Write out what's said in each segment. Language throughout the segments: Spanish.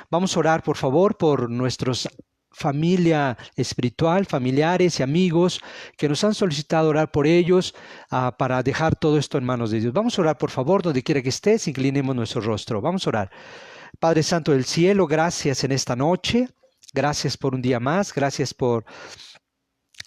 Vamos a orar, por favor, por nuestros familia espiritual, familiares y amigos que nos han solicitado orar por ellos para dejar todo esto en manos de Dios. Vamos a orar, por favor, donde quiera que estés, inclinemos nuestro rostro. Vamos a orar. Padre Santo del cielo, gracias en esta noche. Gracias por un día más. Gracias por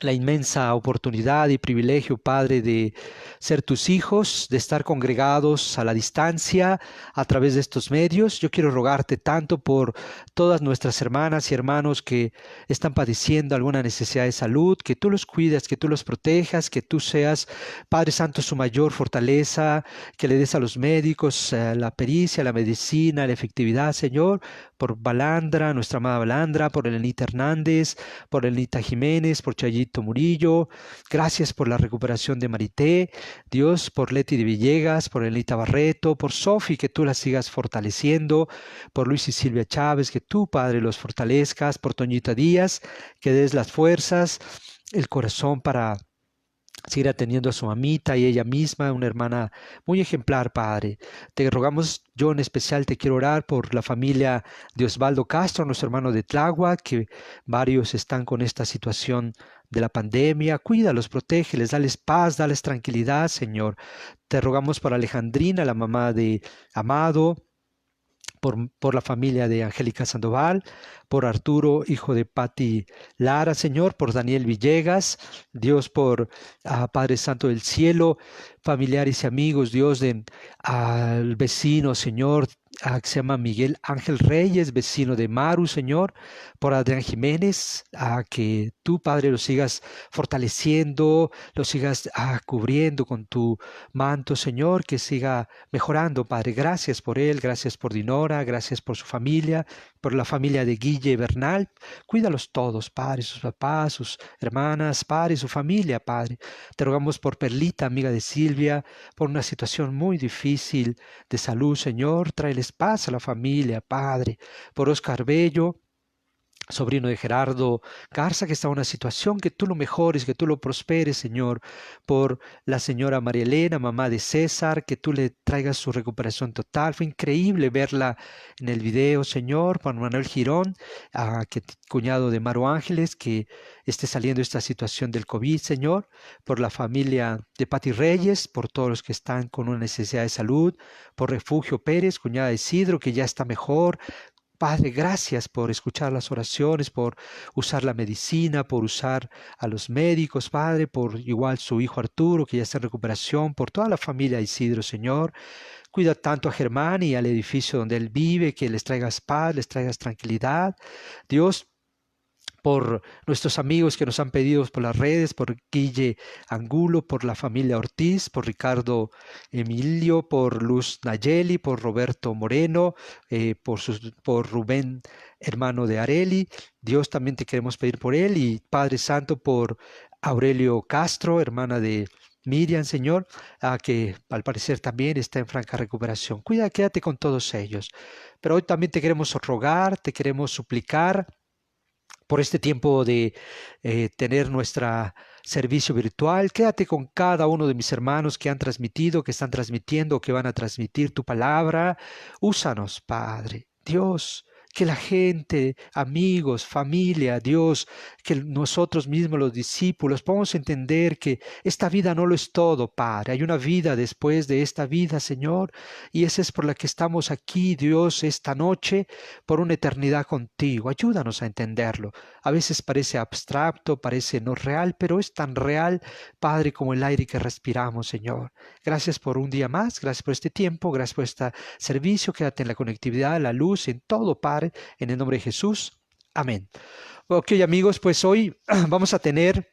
la inmensa oportunidad y privilegio, Padre, de ser tus hijos, de estar congregados a la distancia a través de estos medios. Yo quiero rogarte tanto por todas nuestras hermanas y hermanos que están padeciendo alguna necesidad de salud, que tú los cuidas, que tú los protejas, que tú seas, Padre Santo, su mayor fortaleza, que le des a los médicos la pericia, la medicina, la efectividad, Señor, por Balandra, nuestra amada Balandra, por Elenita Hernández, por Elenita Jiménez, por Chayito Murillo. Gracias por la recuperación de Marité, Dios, por Leti de Villegas, por Elita Barreto, por Sofi, que tú la sigas fortaleciendo, por Luis y Silvia Chávez, que tú, Padre, los fortalezcas, por Toñita Díaz, que des las fuerzas, el corazón para seguir atendiendo a su mamita y ella misma, una hermana muy ejemplar, Padre. Te rogamos, yo en especial te quiero orar por la familia de Osvaldo Castro, nuestro hermano de Tláhuac, que varios están con esta situación de la pandemia. Cuídalos, protégeles, dales paz, dales tranquilidad, Señor. Te rogamos por Alejandrina, la mamá de Amado, por la familia de Angélica Sandoval, por Arturo, hijo de Patti Lara, Señor, por Daniel Villegas, Dios, por Padre Santo del Cielo, familiares y amigos, Dios, al vecino, Señor, que se llama Miguel Ángel Reyes, vecino de Maru, Señor, por Adrián Jiménez, que tú, Padre, lo sigas fortaleciendo, lo sigas cubriendo con tu manto, Señor, que siga mejorando, Padre. Gracias por él, gracias por Dinora, gracias por su familia, por la familia de Guille Bernal. Cuídalos todos, Padre, sus papás, sus hermanas, Padre, su familia, Padre. Te rogamos por Perlita, amiga de Silvia, por una situación muy difícil de salud, Señor. Tráeles paz a la familia, Padre. Por Oscar Bello, sobrino de Gerardo Garza, que está en una situación, que tú lo mejores, que tú lo prosperes, Señor, por la señora María Elena, mamá de César, que tú le traigas su recuperación total. Fue increíble verla en el video, Señor, por Manuel Girón, cuñado de Maru Ángeles, que esté saliendo esta situación del COVID, Señor, por la familia de Pati Reyes, por todos los que están con una necesidad de salud, por Refugio Pérez, cuñada de Isidro, que ya está mejor. Padre, gracias por escuchar las oraciones, por usar la medicina, por usar a los médicos, Padre, por igual su hijo Arturo, que ya está en recuperación, por toda la familia de Isidro, Señor. Cuida tanto a Germán y al edificio donde él vive, que les traigas paz, les traigas tranquilidad. Dios, por nuestros amigos que nos han pedido por las redes, por Guille Angulo, por la familia Ortiz, por Ricardo Emilio, por Luz Nayeli, por Roberto Moreno, por Rubén, hermano de Areli. Dios, también te queremos pedir por él, y Padre Santo, por Aurelio Castro, hermana de Miriam, Señor, que al parecer también está en franca recuperación. Quédate con todos ellos. Pero hoy también te queremos rogar, te queremos suplicar por este tiempo de tener nuestro servicio virtual. Quédate con cada uno de mis hermanos que han transmitido, que están transmitiendo, que van a transmitir tu palabra. Úsanos, Padre. Dios, que la gente, amigos, familia, Dios, que nosotros mismos los discípulos podamos entender que esta vida no lo es todo, Padre. Hay una vida después de esta vida, Señor, y esa es por la que estamos aquí, Dios, esta noche, por una eternidad contigo. Ayúdanos a entenderlo. A veces parece abstracto, parece no real, pero es tan real, Padre, como el aire que respiramos, Señor. Gracias por un día más, gracias por este tiempo, gracias por este servicio. Quédate en la conectividad, la luz, en todo, Padre, en el nombre de Jesús. Amén. Ok, amigos, pues hoy vamos a tener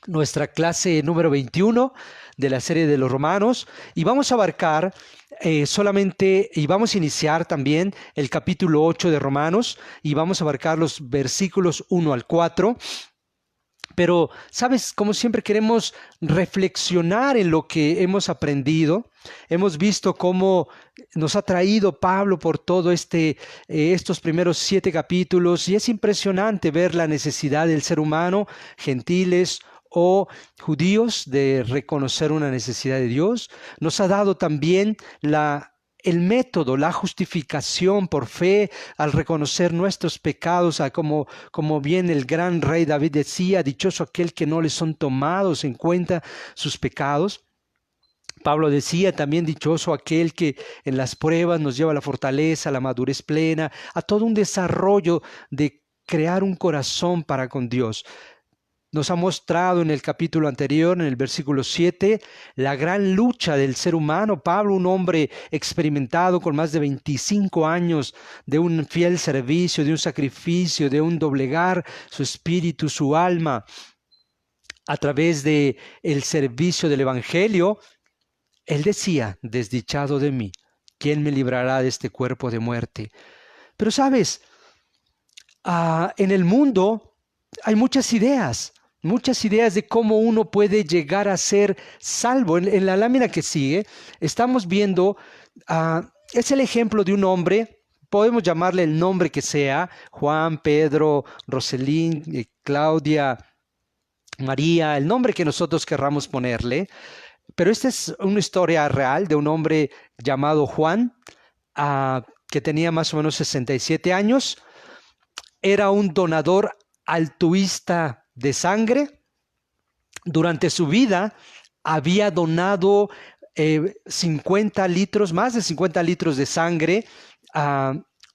nuestra clase número 21 de la serie de los Romanos, y vamos a abarcar solamente, y vamos a iniciar también el capítulo 8 de Romanos, y vamos a abarcar los versículos 1 al 4. Pero, ¿sabes? Como siempre queremos reflexionar en lo que hemos aprendido. Hemos visto cómo nos ha traído Pablo por todo estos primeros 7 capítulos, y es impresionante ver la necesidad del ser humano, gentiles o judíos, de reconocer una necesidad de Dios. Nos ha dado también el método, la justificación por fe, al reconocer nuestros pecados, como bien el gran rey David decía, dichoso aquel que no le son tomados en cuenta sus pecados. Pablo decía también, dichoso aquel que en las pruebas nos lleva a la fortaleza, a la madurez plena, a todo un desarrollo de crear un corazón para con Dios. Nos ha mostrado en el capítulo anterior, en el versículo 7, la gran lucha del ser humano. Pablo, un hombre experimentado con más de 25 años de un fiel servicio, de un sacrificio, de un doblegar su espíritu, su alma, a través de el servicio del evangelio. Él decía, desdichado de mí, ¿quién me librará de este cuerpo de muerte? Pero sabes, en el mundo hay muchas ideas de cómo uno puede llegar a ser salvo. En la lámina que sigue, estamos viendo, es el ejemplo de un hombre, podemos llamarle el nombre que sea, Juan, Pedro, Roselín, Claudia, María, el nombre que nosotros querramos ponerle. Pero esta es una historia real de un hombre llamado Juan, que tenía más o menos 67 años. Era un donador altruista de sangre. Durante su vida había donado 50 litros, más de 50 litros de sangre,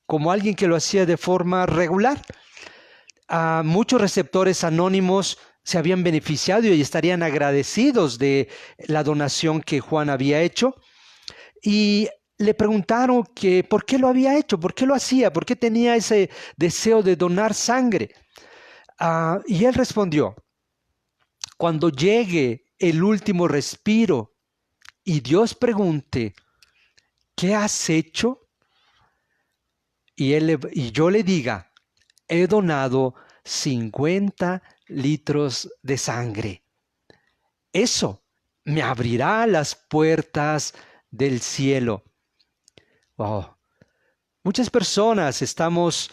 como alguien que lo hacía de forma regular. Muchos receptores anónimos se habían beneficiado y estarían agradecidos de la donación que Juan había hecho. Y le preguntaron que por qué lo había hecho, por qué lo hacía, por qué tenía ese deseo de donar sangre. Y él respondió, cuando llegue el último respiro y Dios pregunte, ¿qué has hecho? Y yo le diga, he donado 50 litros de sangre. Eso me abrirá las puertas del cielo. Wow. Muchas personas estamos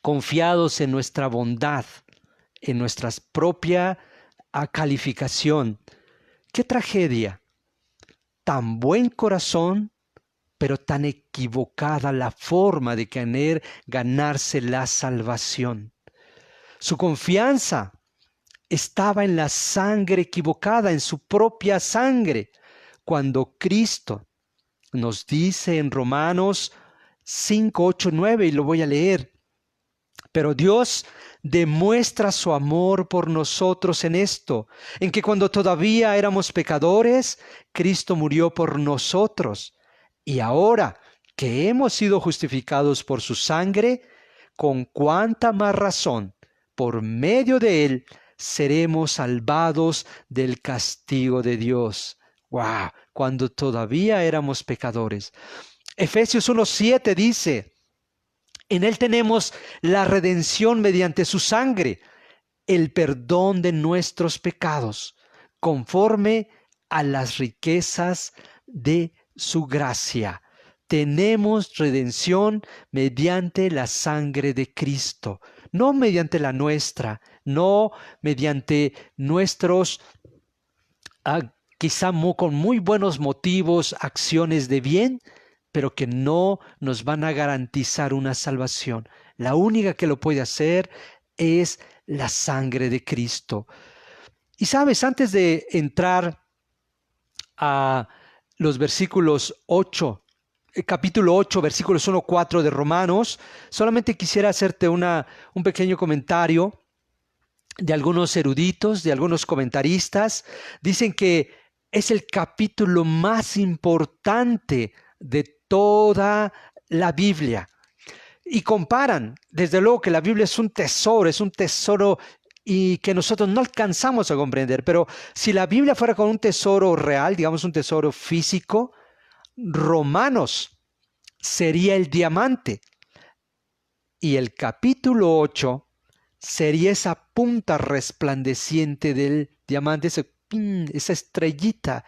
confiados en nuestra bondad, en nuestra propia calificación. ¡Qué tragedia! Tan buen corazón, pero tan equivocada la forma de querer ganarse la salvación. Su confianza estaba en la sangre equivocada, en su propia sangre, cuando Cristo nos dice en Romanos 5, 8, 9, y lo voy a leer, pero Dios demuestra su amor por nosotros en esto, en que cuando todavía éramos pecadores, Cristo murió por nosotros, y ahora que hemos sido justificados por su sangre, con cuánta más razón, por medio de él, seremos salvados del castigo de Dios. ¡Wow! Cuando todavía éramos pecadores. Efesios 1:7 dice, en él tenemos la redención mediante su sangre, el perdón de nuestros pecados, conforme a las riquezas de su gracia. Tenemos redención mediante la sangre de Cristo, no mediante la nuestra, no mediante nuestros, quizá con muy buenos motivos, acciones de bien, pero que no nos van a garantizar una salvación. La única que lo puede hacer es la sangre de Cristo. Y sabes, antes de entrar a los versículos 8, capítulo 8, versículos 1, 4 de Romanos, solamente quisiera hacerte un pequeño comentario de algunos eruditos, de algunos comentaristas. Dicen que es el capítulo más importante de toda la Biblia. Y comparan, desde luego que la Biblia es un tesoro y que nosotros no alcanzamos a comprender. Pero si la Biblia fuera con un tesoro real, digamos un tesoro físico, Romanos sería el diamante. Y el capítulo 8 sería esa punta resplandeciente del diamante, esa estrellita.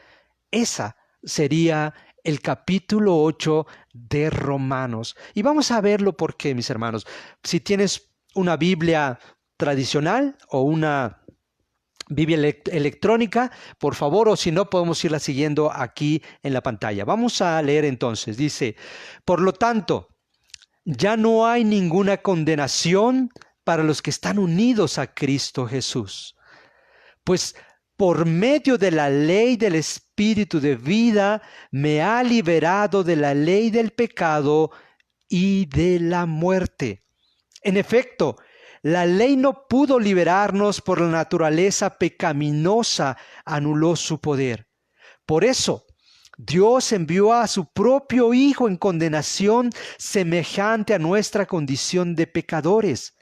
Esa sería el capítulo 8 de Romanos. Y vamos a verlo por qué, mis hermanos. Si tienes una Biblia tradicional o una Biblia electrónica, por favor, o si no, podemos irla siguiendo aquí en la pantalla. Vamos a leer entonces. Dice, por lo tanto, ya no hay ninguna condenación para los que están unidos a Cristo Jesús. Pues por medio de la ley del Espíritu de vida, me ha liberado de la ley del pecado y de la muerte. En efecto, la ley no pudo liberarnos por la naturaleza pecaminosa, anuló su poder. Por eso, Dios envió a su propio Hijo en condenación semejante a nuestra condición de pecadores,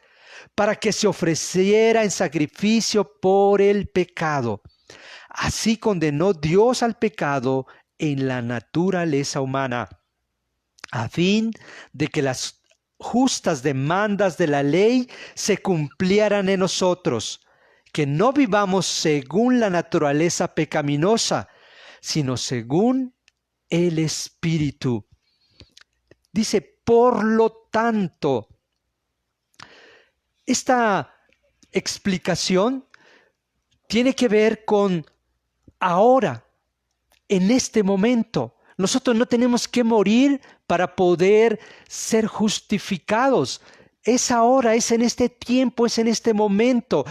para que se ofreciera en sacrificio por el pecado. Así condenó Dios al pecado en la naturaleza humana, a fin de que las justas demandas de la ley se cumplieran en nosotros, que no vivamos según la naturaleza pecaminosa, sino según el Espíritu. Dice, por lo tanto, esta explicación tiene que ver con ahora, en este momento. Nosotros no tenemos que morir para poder ser justificados. Es ahora, es en este tiempo, es en este momento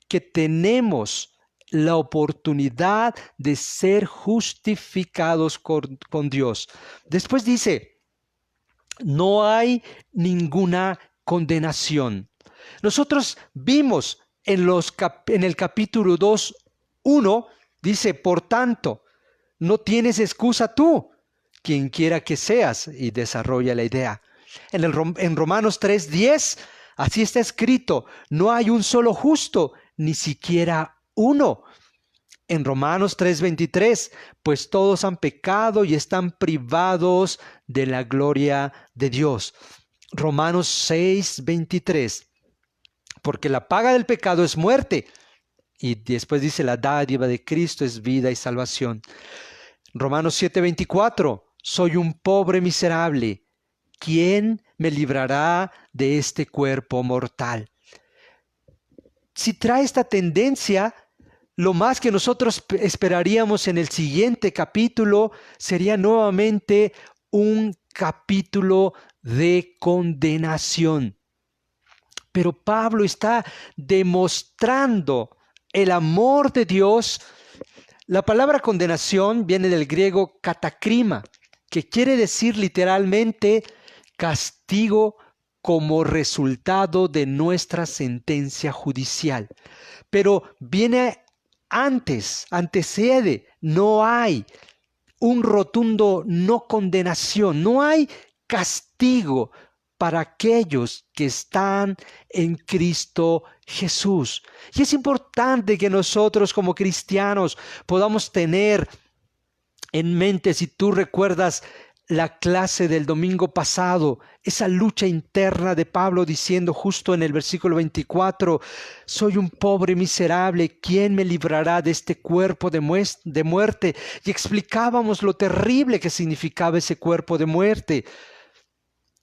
que tenemos la oportunidad de ser justificados con Dios. Después dice, no hay ninguna condenación. Nosotros vimos en el capítulo 2:1, dice, por tanto, no tienes excusa tú, quien quiera que seas, y desarrolla la idea. En Romanos 3:10, así está escrito, no hay un solo justo, ni siquiera uno. En Romanos 3:23, pues todos han pecado y están privados de la gloria de Dios. Romanos 6:23, porque la paga del pecado es muerte. Y después dice, la dádiva de Cristo es vida y salvación. Romanos 7:24, soy un pobre miserable. ¿Quién me librará de este cuerpo mortal? Si trae esta tendencia, lo más que nosotros esperaríamos en el siguiente capítulo sería nuevamente un capítulo de condenación. Pero Pablo está demostrando el amor de Dios. La palabra condenación viene del griego katakrima, que quiere decir literalmente castigo como resultado de nuestra sentencia judicial. Pero viene antes, antecede, no hay un rotundo no condenación, no hay castigo para aquellos que están en Cristo Jesús. Y es importante que nosotros como cristianos podamos tener en mente, si tú recuerdas la clase del domingo pasado, esa lucha interna de Pablo diciendo justo en el versículo 24, soy un pobre miserable, ¿quién me librará de este cuerpo de muerte? Y explicábamos lo terrible que significaba ese cuerpo de muerte.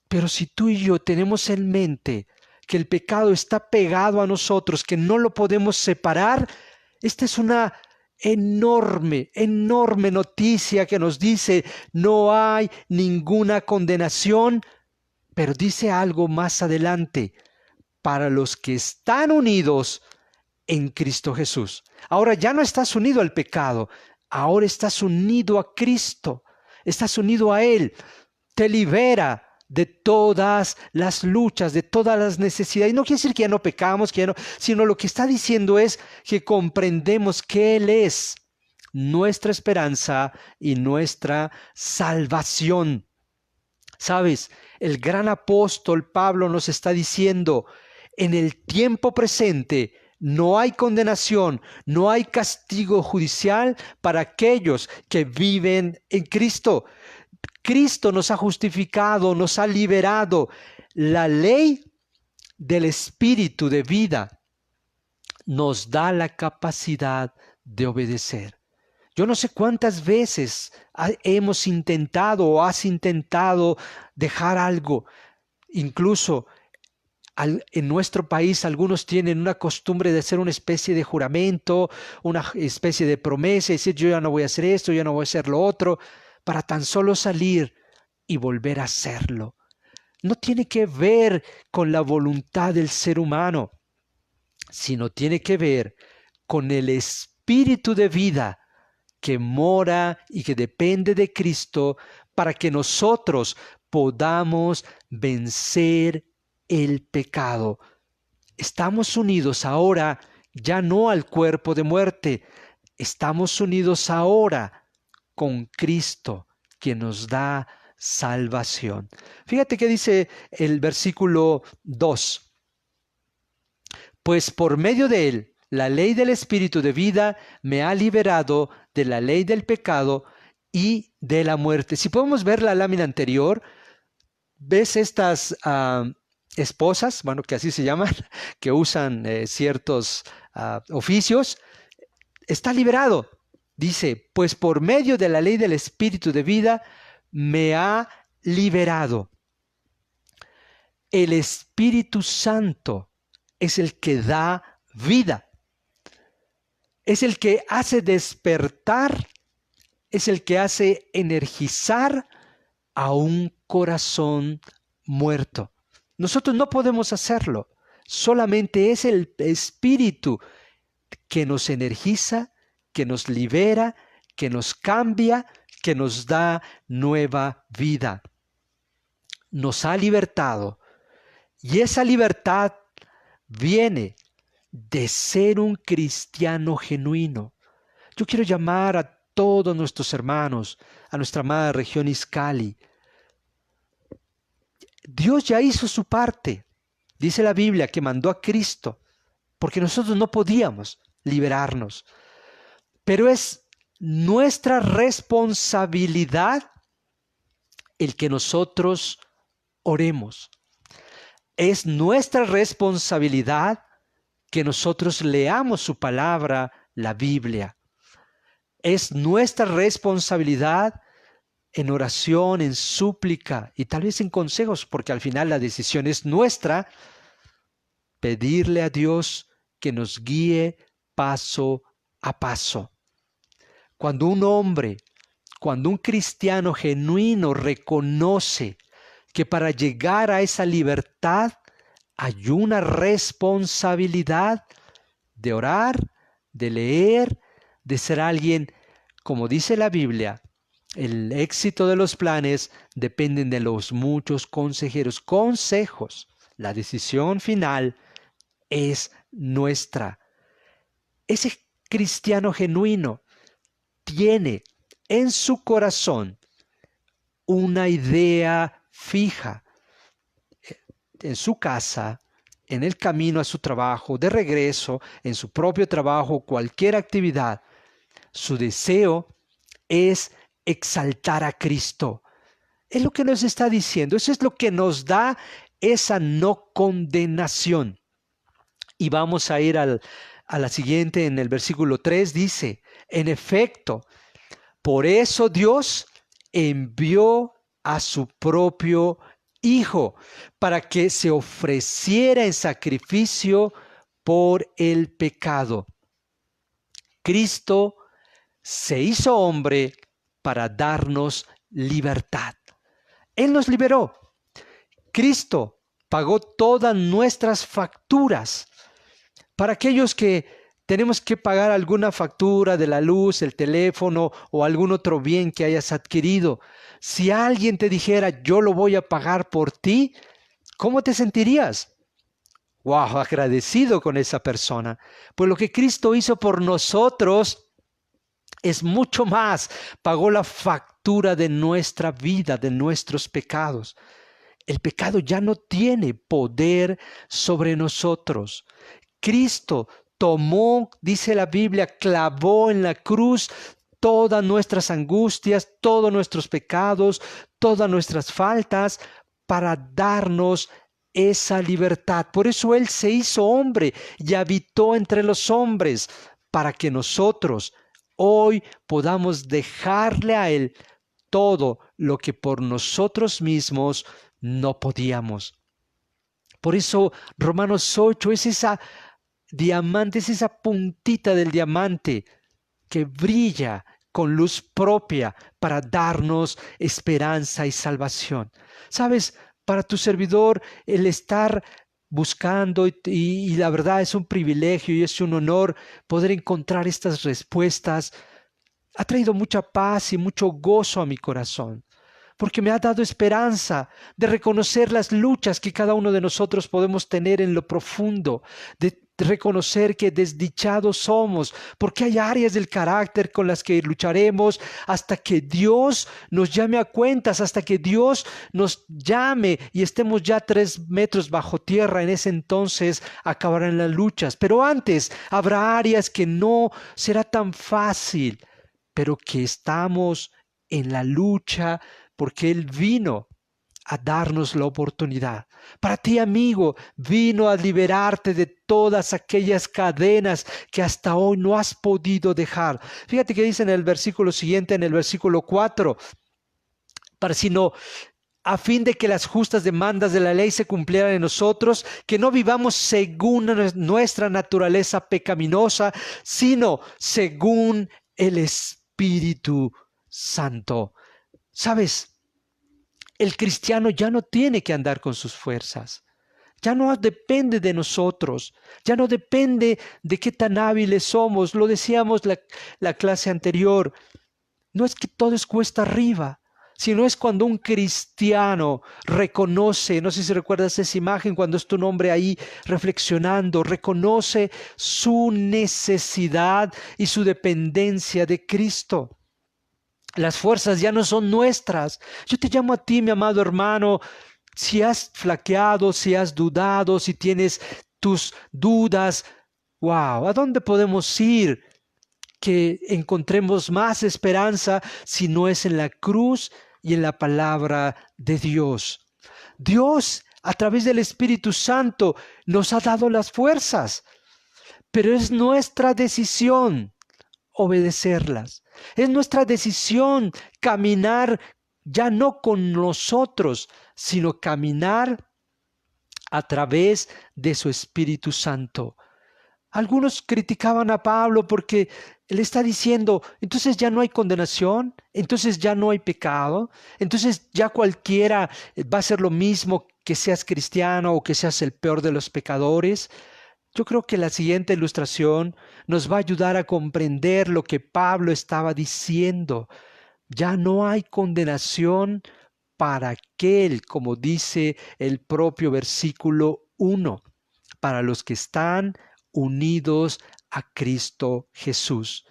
Pero si tú y yo tenemos en mente que el pecado está pegado a nosotros, que no lo podemos separar, esta es una enorme, enorme noticia que nos dice, no hay ninguna condenación, pero dice algo más adelante, para los que están unidos en Cristo Jesús. Ahora ya no estás unido al pecado, ahora estás unido a Cristo, estás unido a Él, te libera de todas las luchas, de todas las necesidades. Y no quiere decir que ya no pecamos, sino lo que está diciendo es que comprendemos que Él es nuestra esperanza y nuestra salvación. ¿Sabes? El gran apóstol Pablo nos está diciendo, en el tiempo presente no hay condenación, no hay castigo judicial para aquellos que viven en Cristo. Cristo nos ha justificado, nos ha liberado. La ley del Espíritu de vida nos da la capacidad de obedecer. Yo no sé cuántas veces hemos intentado o has intentado dejar algo. Incluso En nuestro país algunos tienen una costumbre de hacer una especie de juramento, una especie de promesa, y decir yo ya no voy a hacer esto, ya no voy a hacer lo otro, para tan solo salir y volver a hacerlo. No tiene que ver con la voluntad del ser humano, sino tiene que ver con el espíritu de vida que mora y que depende de Cristo para que nosotros podamos vencer el pecado. Estamos unidos ahora ya no al cuerpo de muerte, estamos unidos ahora con Cristo, quien nos da salvación. Fíjate que dice el versículo 2. Pues por medio de él, la ley del Espíritu de vida me ha liberado de la ley del pecado y de la muerte. Si podemos ver la lámina anterior, ves estas esposas, bueno, que así se llaman, que usan ciertos oficios. Está liberado. Dice, pues por medio de la ley del Espíritu de vida me ha liberado. El Espíritu Santo es el que da vida. Es el que hace despertar, es el que hace energizar a un corazón muerto. Nosotros no podemos hacerlo. Solamente es el Espíritu que nos energiza, que nos libera, que nos cambia, que nos da nueva vida. Nos ha libertado. Y esa libertad viene de ser un cristiano genuino. Yo quiero llamar a todos nuestros hermanos, a nuestra amada región Izcalli. Dios ya hizo su parte. Dice la Biblia que mandó a Cristo, porque nosotros no podíamos liberarnos. Pero es nuestra responsabilidad el que nosotros oremos. Es nuestra responsabilidad que nosotros leamos su palabra, la Biblia. Es nuestra responsabilidad en oración, en súplica y tal vez en consejos, porque al final la decisión es nuestra, pedirle a Dios que nos guíe paso a paso. Cuando un hombre, cuando un cristiano genuino reconoce que para llegar a esa libertad hay una responsabilidad de orar, de leer, de ser alguien, como dice la Biblia, el éxito de los planes dependen de los muchos consejeros. Consejos. La decisión final es nuestra. Ese cristiano genuino tiene en su corazón una idea fija. En su casa, en el camino a su trabajo, de regreso, en su propio trabajo, cualquier actividad, su deseo es exaltar a Cristo. Es lo que nos está diciendo. Eso es lo que nos da esa no condenación. Y vamos a ir a la siguiente, en el versículo 3 dice, en efecto, por eso Dios envió a su propio Hijo para que se ofreciera en sacrificio por el pecado. Cristo se hizo hombre para darnos libertad. Él nos liberó. Cristo pagó todas nuestras facturas. Para aquellos que tenemos que pagar alguna factura de la luz, el teléfono o algún otro bien que hayas adquirido, si alguien te dijera, yo lo voy a pagar por ti, ¿cómo te sentirías? ¡Wow! Agradecido con esa persona. Pues lo que Cristo hizo por nosotros es mucho más. Pagó la factura de nuestra vida, de nuestros pecados. El pecado ya no tiene poder sobre nosotros. Cristo tomó, dice la Biblia, clavó en la cruz todas nuestras angustias, todos nuestros pecados, todas nuestras faltas, para darnos esa libertad. Por eso Él se hizo hombre y habitó entre los hombres, para que nosotros hoy podamos dejarle a Él todo lo que por nosotros mismos no podíamos. Por eso Romanos 8 es esa diamante, es esa puntita del diamante que brilla con luz propia para darnos esperanza y salvación. ¿Sabes? Para tu servidor, el estar buscando y la verdad es un privilegio y es un honor poder encontrar estas respuestas. Ha traído mucha paz y mucho gozo a mi corazón, porque me ha dado esperanza de reconocer las luchas que cada uno de nosotros podemos tener en lo profundo, de reconocer que desdichados somos, porque hay áreas del carácter con las que lucharemos hasta que Dios nos llame a cuentas, hasta que Dios nos llame y estemos ya 3 metros bajo tierra. En ese entonces acabarán las luchas, pero antes habrá áreas que no será tan fácil, pero que estamos en la lucha porque Él vino a darnos la oportunidad. Para ti, amigo, vino a liberarte de todas aquellas cadenas que hasta hoy no has podido dejar. Fíjate que dice en el versículo siguiente, en el versículo 4, sino a fin de que las justas demandas de la ley se cumplieran en nosotros, que no vivamos según nuestra naturaleza pecaminosa, sino según el Espíritu Santo. ¿Sabes? El cristiano ya no tiene que andar con sus fuerzas. Ya no depende de nosotros. Ya no depende de qué tan hábiles somos. Lo decíamos la clase anterior. No es que todo es cuesta arriba, sino es cuando un cristiano reconoce, no sé si recuerdas esa imagen, cuando es tu nombre ahí reflexionando, reconoce su necesidad y su dependencia de Cristo. Las fuerzas ya no son nuestras. Yo te llamo a ti, mi amado hermano, si has flaqueado, si has dudado, si tienes tus dudas, wow, ¿a dónde podemos ir que encontremos más esperanza si no es en la cruz y en la palabra de Dios? Dios, a través del Espíritu Santo, nos ha dado las fuerzas, pero es nuestra decisión obedecerlas. Es nuestra decisión caminar ya no con nosotros, sino caminar a través de su Espíritu Santo. Algunos criticaban a Pablo porque él está diciendo, entonces ya no hay condenación, entonces ya no hay pecado, entonces ya cualquiera va a ser lo mismo que seas cristiano o que seas el peor de los pecadores. Yo creo que la siguiente ilustración nos va a ayudar a comprender lo que Pablo estaba diciendo. Ya no hay condenación para aquel, como dice el propio versículo 1, para los que están unidos a Cristo Jesús.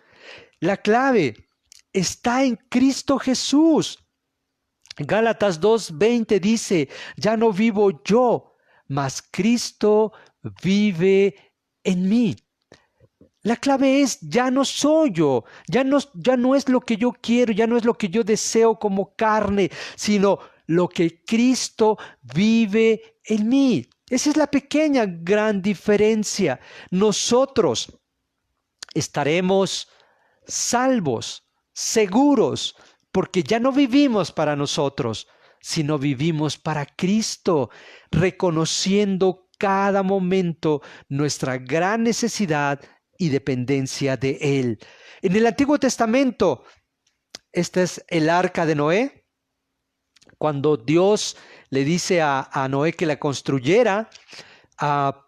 La clave está en Cristo Jesús. Gálatas 2:20 dice, ya no vivo yo, mas Cristo vive en mí. La clave es, ya no soy yo, ya no es lo que yo quiero, ya no es lo que yo deseo como carne, sino lo que Cristo vive en mí. Esa es la pequeña gran diferencia. Nosotros estaremos salvos, seguros, porque ya no vivimos para nosotros, sino vivimos para Cristo, reconociendo cada momento nuestra gran necesidad y dependencia de Él. En el Antiguo Testamento, este es el arca de Noé. Cuando Dios le dice a Noé que la construyera,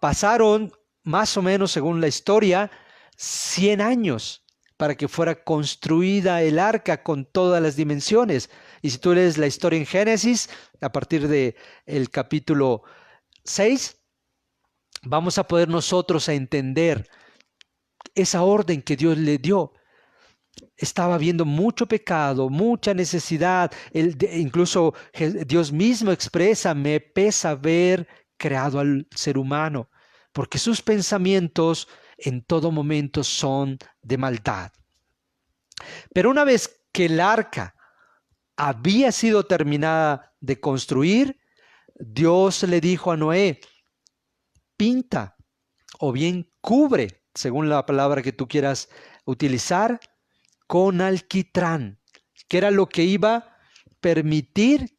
pasaron más o menos, según la historia, 100 años para que fuera construida el arca con todas las dimensiones. Y si tú lees la historia en Génesis, a partir del capítulo 6, vamos a poder nosotros a entender esa orden que Dios le dio. Estaba habiendo mucho pecado, mucha necesidad. Incluso Dios mismo expresa, me pesa haber creado al ser humano, porque sus pensamientos en todo momento son de maldad. Pero una vez que el arca había sido terminada de construir, Dios le dijo a Noé, pinta o bien cubre, según la palabra que tú quieras utilizar, con alquitrán, que era lo que iba a permitir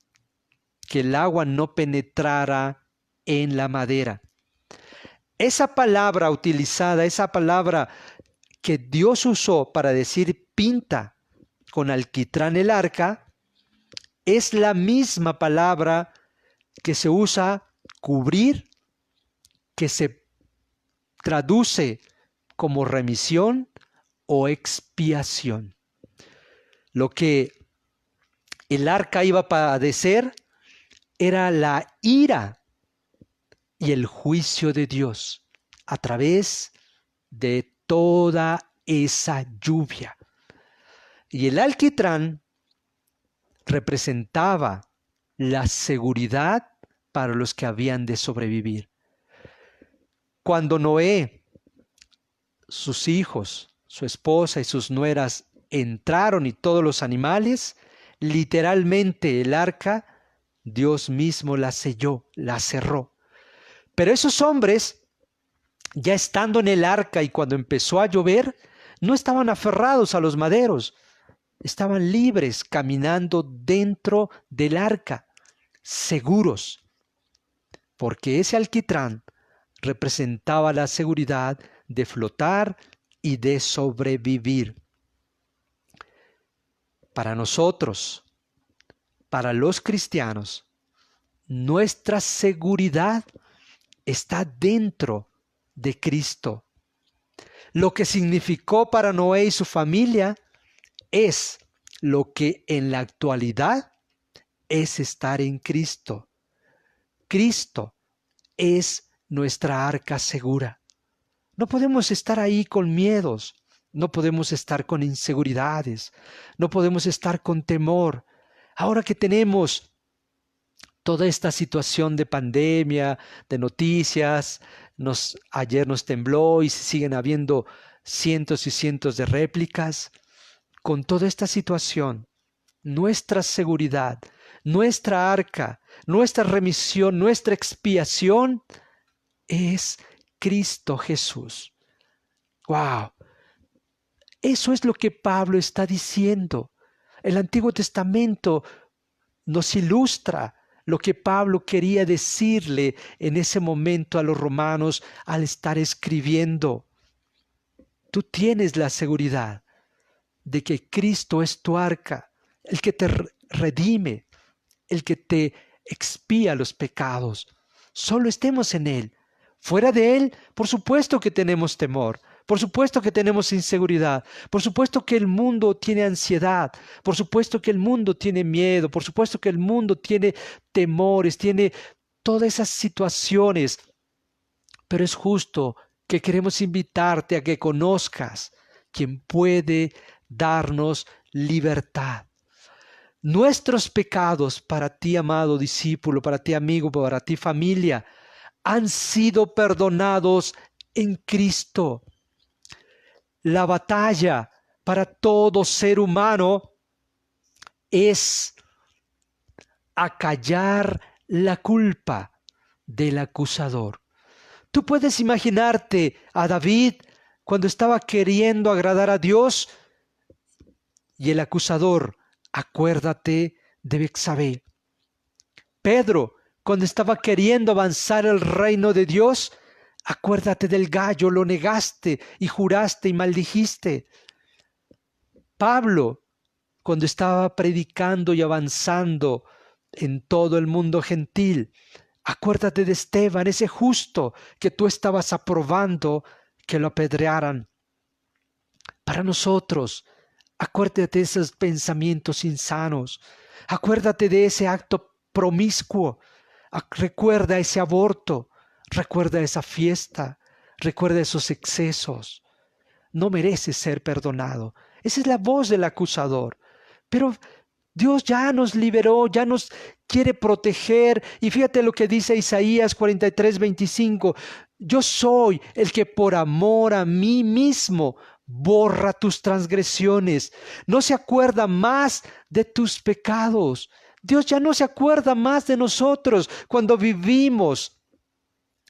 que el agua no penetrara en la madera. Esa palabra utilizada, esa palabra que Dios usó para decir pinta con alquitrán el arca, es la misma palabra que se usa cubrir, que se traduce como remisión o expiación. Lo que el arca iba a padecer era la ira y el juicio de Dios a través de toda esa lluvia. Y el alquitrán representaba la seguridad para los que habían de sobrevivir. Cuando Noé, sus hijos, su esposa y sus nueras entraron y todos los animales, literalmente el arca, Dios mismo la selló, la cerró. Pero esos hombres, ya estando en el arca y cuando empezó a llover, no estaban aferrados a los maderos, estaban libres caminando dentro del arca, seguros, porque ese alquitrán representaba la seguridad de flotar y de sobrevivir. Para nosotros, para los cristianos, nuestra seguridad está dentro de Cristo. Lo que significó para Noé y su familia es lo que en la actualidad es estar en Cristo. Cristo es nuestra arca segura. No podemos estar ahí con miedos, no podemos estar con inseguridades, no podemos estar con temor. Ahora que tenemos toda esta situación de pandemia, de noticias, ayer nos tembló y siguen habiendo cientos y cientos de réplicas. Con toda esta situación, nuestra seguridad, nuestra arca, nuestra remisión, nuestra expiación es Cristo Jesús. ¡Wow! Eso es lo que Pablo está diciendo. El Antiguo Testamento nos ilustra lo que Pablo quería decirle en ese momento a los romanos al estar escribiendo. Tú tienes la seguridad de que Cristo es tu arca, el que te redime, el que te expía los pecados. Solo estemos en Él. Fuera de Él, por supuesto que tenemos temor, por supuesto que tenemos inseguridad, por supuesto que el mundo tiene ansiedad, por supuesto que el mundo tiene miedo, por supuesto que el mundo tiene temores, tiene todas esas situaciones. Pero es justo que queremos invitarte a que conozcas quien puede darnos libertad. Nuestros pecados, para ti, amado discípulo, para ti, amigo, para ti, familia, han sido perdonados en Cristo. La batalla para todo ser humano es acallar la culpa del acusador. Tú puedes imaginarte a David cuando estaba queriendo agradar a Dios y el acusador, acuérdate de Betsabé. Pedro, cuando estaba queriendo avanzar el reino de Dios, acuérdate del gallo, lo negaste y juraste y maldijiste. Pablo, cuando estaba predicando y avanzando en todo el mundo gentil, acuérdate de Esteban, ese justo que tú estabas aprobando que lo apedrearan. Para nosotros, acuérdate de esos pensamientos insanos. Acuérdate de ese acto promiscuo. Recuerda ese aborto. Recuerda esa fiesta. Recuerda esos excesos. No mereces ser perdonado. Esa es la voz del acusador. Pero Dios ya nos liberó, ya nos quiere proteger. Y fíjate lo que dice Isaías 43:25. Yo soy el que por amor a mí mismo borra tus transgresiones. No se acuerda más de tus pecados. Dios ya no se acuerda más de nosotros cuando vivimos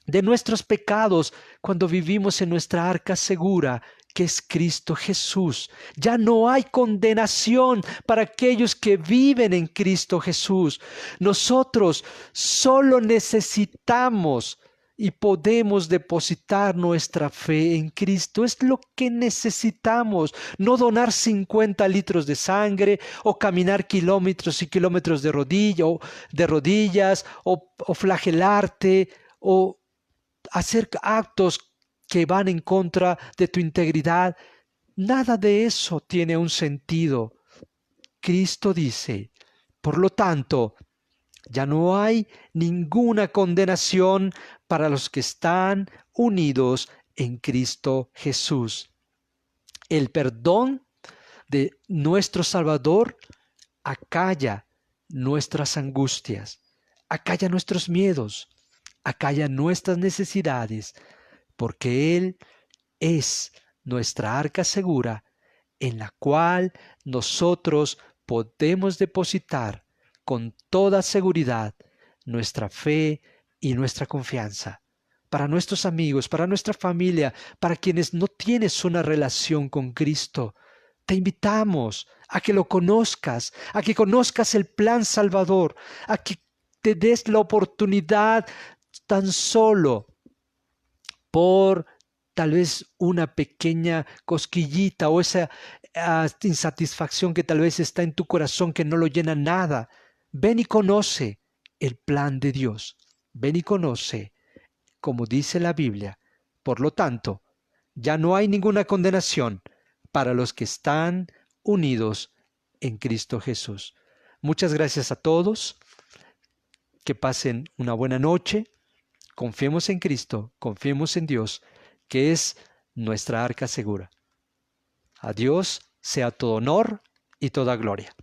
de nuestros pecados, cuando vivimos en nuestra arca segura, que es Cristo Jesús. Ya no hay condenación para aquellos que viven en Cristo Jesús. Nosotros solo necesitamos y podemos depositar nuestra fe en Cristo. Es lo que necesitamos. No donar 50 litros de sangre o caminar kilómetros y kilómetros de rodillas o flagelarte o hacer actos que van en contra de tu integridad. Nada de eso tiene un sentido. Cristo dice, por lo tanto, ya no hay ninguna condenación para los que están unidos en Cristo Jesús. El perdón de nuestro Salvador acalla nuestras angustias, acalla nuestros miedos, acalla nuestras necesidades, porque Él es nuestra arca segura en la cual nosotros podemos depositar con toda seguridad nuestra fe y nuestra confianza. Para nuestros amigos, para nuestra familia, para quienes no tienes una relación con Cristo, te invitamos a que lo conozcas, a que conozcas el plan salvador, a que te des la oportunidad tan solo por tal vez una pequeña cosquillita o esa insatisfacción que tal vez está en tu corazón que no lo llena nada. Ven y conoce el plan de Dios. Ven y conoce, como dice la Biblia. Por lo tanto, ya no hay ninguna condenación para los que están unidos en Cristo Jesús. Muchas gracias a todos. Que pasen una buena noche. Confiemos en Cristo, confiemos en Dios, que es nuestra arca segura. A Dios sea todo honor y toda gloria.